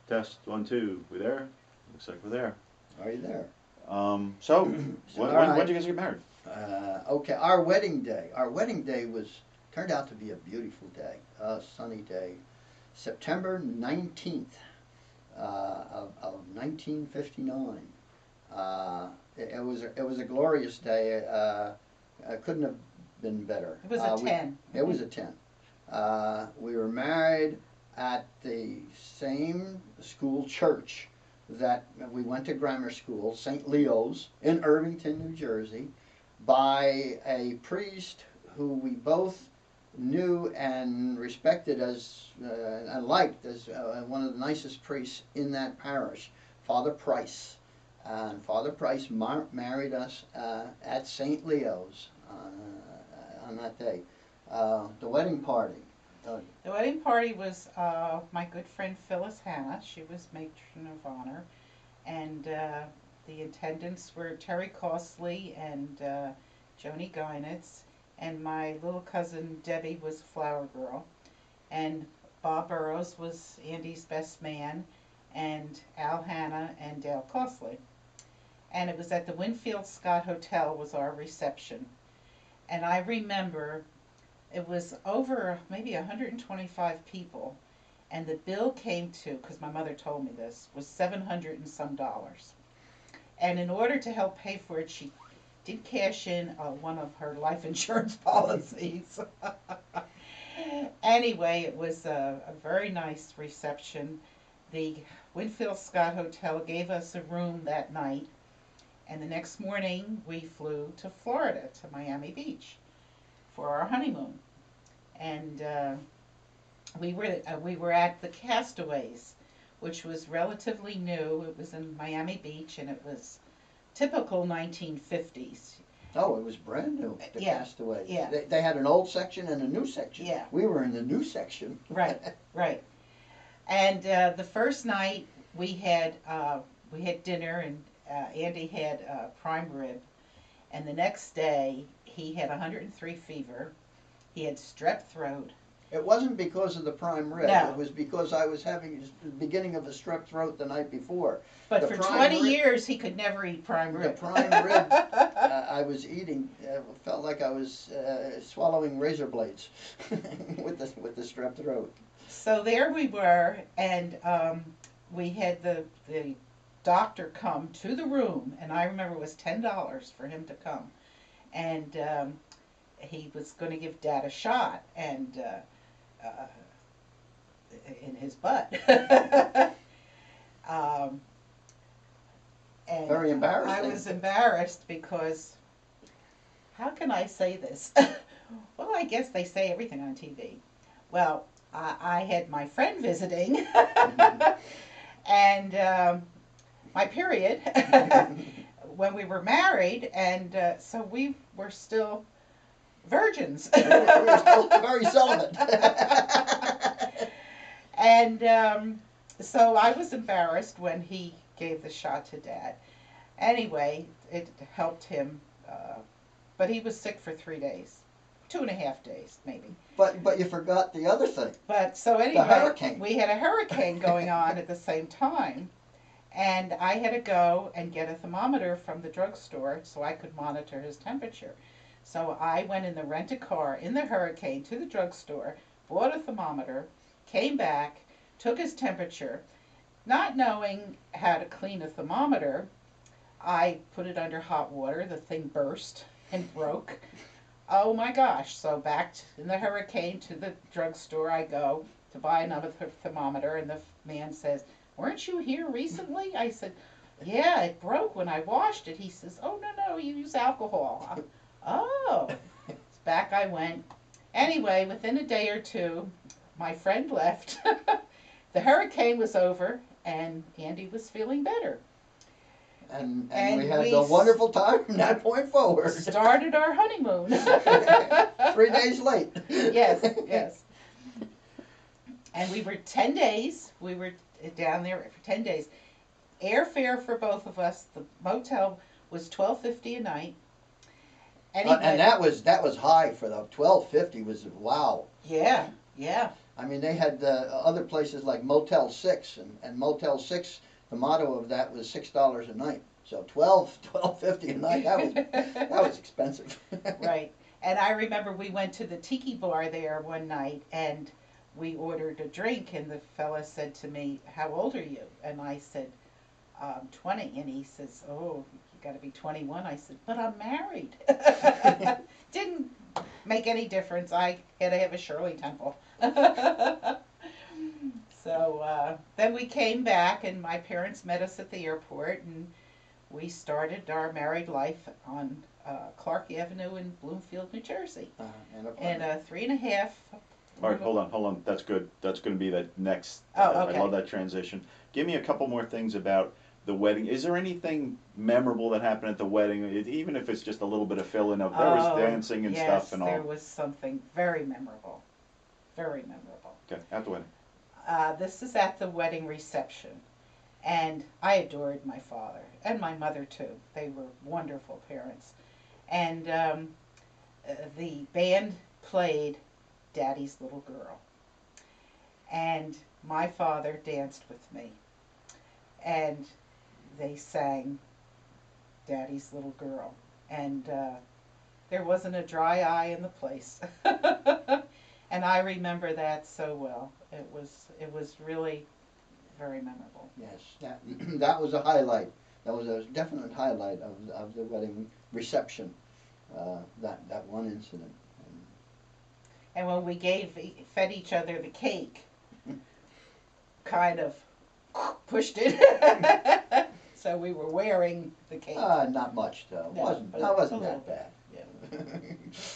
Test 1, 2. We there? Looks like we're there. Are you there? So, All when right. did you guys get married? Okay, our wedding day. Our wedding day turned out to be a beautiful day, a sunny day, September 19th of 1959. It was a glorious day. It couldn't have been better. It was a 10. It was a 10. We were married at the same school church that we went to grammar school, St. Leo's in Irvington, New Jersey, by a priest who we both knew and respected as and liked as one of the nicest priests in that parish, Father Price. And Father Price married us at St. Leo's on that day. The wedding party. The wedding party was my good friend Phyllis Hanna. She was matron of honor. And the attendants were Terry Costley and Joni Geinitz. And my little cousin Debbie was flower girl. And Bob Burrows was Andy's best man. And Al Hanna and Dale Costley. And it was at the Winfield Scott Hotel was our reception. And I remember it was over maybe 125 people, and the bill came to, because my mother told me this, was $700 and some. And in order to help pay for it, she did cash in one of her life insurance policies. Anyway, it was a very nice reception. The Winfield Scott Hotel gave us a room that night, and the next morning we flew to Florida, to Miami Beach, for our honeymoon. And we were at the Castaways, which was relatively new. It was in Miami Beach, and it was typical 1950s. Oh, it was brand new, the Yeah, Castaways. yeah. They had an old section and a new section. Yeah. We were in the new section. Right, right. And the first night we had dinner, and Andy had prime rib. And the next day he had 103 fever. He had strep throat. It wasn't because of the prime rib. No. It was because I was having the beginning of a strep throat the night before. But The for prime 20 rib- years he could never eat prime The rib. prime rib I was eating felt like I was swallowing razor blades with the strep throat. So there we were, and we had the doctor come to the room, and I remember it was $10 for him to come. And he was going to give Dad a shot, and in his butt. And Very embarrassing. I was embarrassed because, how can I say this? Well, I guess they say everything on TV. Well, I had my friend visiting, and my period when we were married, and so we were still virgins. We were still very celibate. And so I was embarrassed when he gave the shot to Dad. Anyway, it helped him, but he was sick for 3 days. 2.5 days, maybe. But you forgot the other thing. But so anyway, hurricane. we had a hurricane going on at the same time, and I had to go and get a thermometer from the drugstore so I could monitor his temperature. So I went in the rent-a-car in the hurricane to the drugstore, bought a thermometer, came back, took his temperature. Not knowing how to clean a thermometer, I put it under hot water. The thing burst and broke. Oh my gosh. So back in the hurricane to the drugstore I go to buy another thermometer, and the man says, "Weren't you here recently?" I said, "Yeah, it broke when I washed it." He says, "Oh, no, you use alcohol." Oh. Back I went. Anyway, within a day or two, my friend left. The hurricane was over, and Andy was feeling better. And And we had we a wonderful time from that point forward. Started our honeymoon. 3 days late. Yes, yes. And we were 10 days. We were down there for 10 days. Airfare for both of us. The motel was $12.50 a night. And that was high for the $12.50 was wow. Yeah, yeah. I mean, they had other places like Motel 6, and Motel 6, the motto of that was $6 a night. So $12.50 a night, that was expensive. Right. And I remember we went to the tiki bar there one night and we ordered a drink and the fella said to me, "How old are you?" And I said, 20. And he says, "Oh, you got to be 21." I said, "But I'm married." Didn't make any difference. I had to have a Shirley Temple. So then we came back and my parents met us at the airport and we started our married life on Clark Avenue in Bloomfield, New Jersey. And a And 3.5. All right, hold on. That's good. That's going to be the next. Oh, okay. I love that transition. Give me a couple more things about the wedding. Is there anything memorable that happened at the wedding? Even if it's just a little bit of fill-in of there was dancing and stuff and all. Yes, there was something very memorable. Very memorable. Okay, at the wedding. This is at the wedding reception. And I adored my father and my mother too. They were wonderful parents. And the band played Daddy's Little Girl. And my father danced with me. And they sang Daddy's Little Girl. And there wasn't a dry eye in the place. And I remember that so well. It was really very memorable. Yes, that was a highlight. That was a definite highlight of the wedding reception. That one incident. And when we fed each other the cake, kind of pushed it. So we were wearing the cake. Not much though. No, wasn't but that wasn't a little that bad. Yeah.